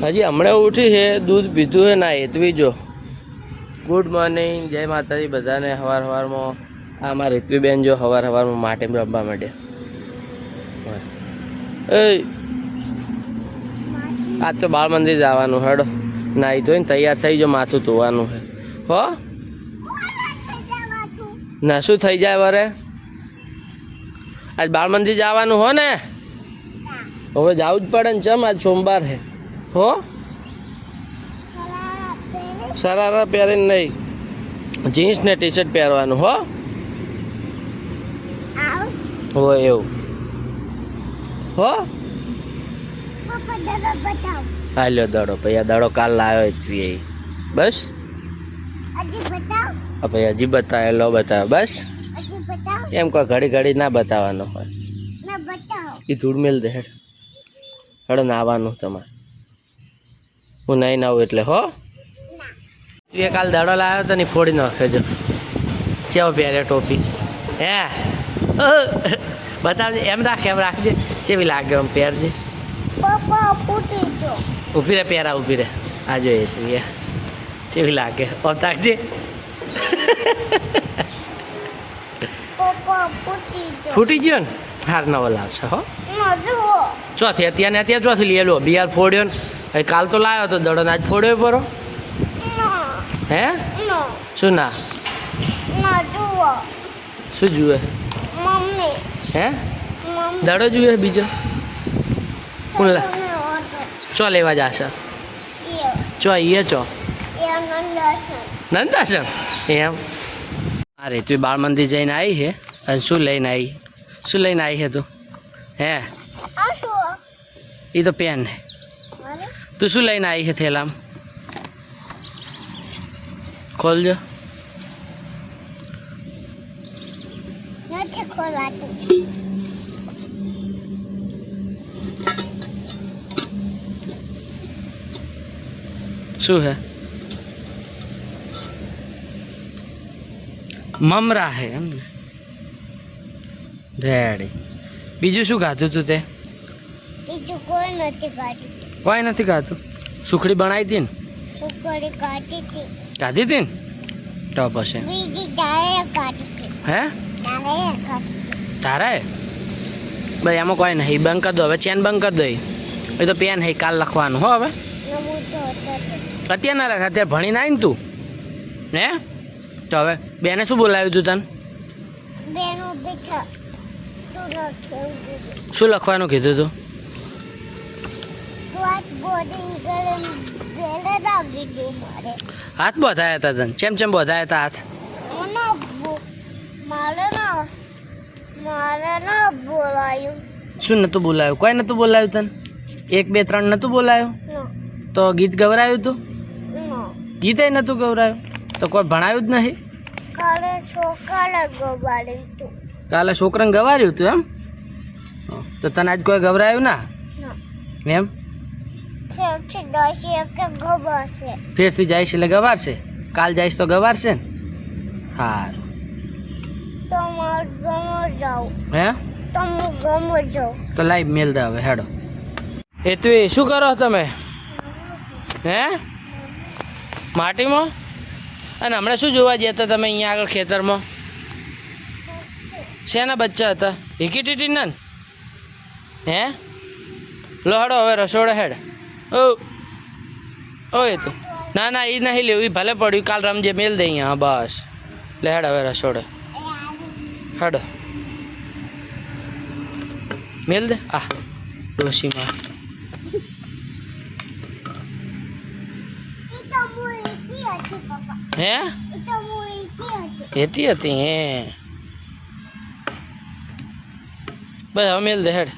હજી હમણાં ઉઠી છે, દૂધ પીધું છે ના હેતવી જો. ગુડ મોર્નિંગ, જય માતાજી બધાને. સવારમાં આ મારી હેતવીબેન જો સવારમાં માટે રમવા માંડે. એ આજ તો બાળ મંદિર જવાનું હેડો, નાહી ધોઈને તૈયાર થઈ જો, માથું ધોવાનું છે હો. ના શું થઈ જાય વરે? આજ બાળ મંદિર જવાનું હો ને? હવે જવું જ પડે ને, ચમ આજ સોમવાર છે હો. શરારા પહેરીને નહીં, જીન્સ ને ટી શર્ટ પહેરવાનું હો. હોય એવું હો. હાલ્યો દડો ભાઈ, આ દડો કાલ લાવ્યો જ બસ. ભાઈ હજી બતાવે, લો બતાવે બસ. એમ કોઈ ઘડી ઘડી ના બતાવવાનો હોય. એ ધૂળ મેલ દે હેડ. હેડો નાવાનું તમારે, હું નહીં નાવું એટલે હો. એ કાલ દડો લાવ્યો તો ને ફોડી નાખે જો. ચેવો પહેરે ટોપી હે? બતાવજે, એમ રાખે, એમ રાખજે. ચેવી લાગે એમ પહેરજે. ઊભી રે પહેરા, ઊભી રે. આ જોઈએ તું એ ચેવી લાગે, ઓમ તાકજે. ફૂટી ગયો ને? હાર નવો લાવશે હો. ચોથી અત્યારે અત્યારે ચોથી લઈ લો. બિયાર ફોડ્યો ને કાલ તો લાવ્યો તો દડો, આજ ફોડ્યો પરો હે? શું ના શું જુએ હે? દડો જુએ બીજો? ચો લેવા જશે? ચો એ ચો નંદાસન એમ. અરે તું બાળ મંદિર જઈને આવી છે અને શું લઈને આવી? શું લઈને આવી છે તું હે? એ તો પેન હે. તું શું લઈને આવી છે થેલામાં? ખોલજો. શું હે? મમરા હે એમ ને? રેડી. બીજું શું ખાધું તું તે? બીજું કોઈ નથી ખાધું. કોઈ નથી ખાધું? સુખડી બનાવી હતી ને? સુખડી ખાધી હતી. ખાધી હતી ને? તો પછી બીજી તારે ખાધી હતી. હે? તારે ખાધી. તારે ભાઈ એમાં કોઈ નહીં. બંધ કરી દો હવે, ચેન બંધ કરી દો. એ તો પેન હે, કાલ લખવાનું હો. હવે અત્યારે ના લખ, અત્યારે ભણી ના ને તું હે? તો હવે બેને શું બોલાવ્યું તું તને? શું લખવાનું કીધું તું? હાથ બોધાયા હતા તને? ચેમ ચેમ બોધાયા હતા હાથ? શું નતું બોલાવ્યું? કોઈ નતું બોલાવ્યું તને? 1 2 3 નતું બોલાવ્યું? તો ગીત ગવરાયું તું? ગીત નતું ગવરાયું તો કોઈ ભણાયું જ નહીં? કાલે છોકરાને ગવાર્યું તું એમ? તો તને આજ કોઈ ગવરાયું ના એમ? ફેરથી જઈશ એટલે ગવારશે. કાલ જઈશ તો ગવારશે ને? હારું. હે? તો લાઈ મેલ દે હવે હેડો. એ તું શું કરો તમે હે? માટીમાં? અને હમણાં શું જોવા ગયા હતા તમે અહીંયા આગળ ખેતરમાં? શેના બચ્ચા હતા? હીકી ટીટી ના હે? લો હેડો હવે રસોડે હેડ. ઓ એ તો ના ના એ નહીં લેવું, એ ભલે પડ્યું, કાલ રમજે, મેલ દે અહીંયા. બસ લે હેડ હવે રસોડે હેડો. મેલ દે આ ડોશીમાં. હે? હેતી હતી હે? બસ હવે મેલ દે હેડ.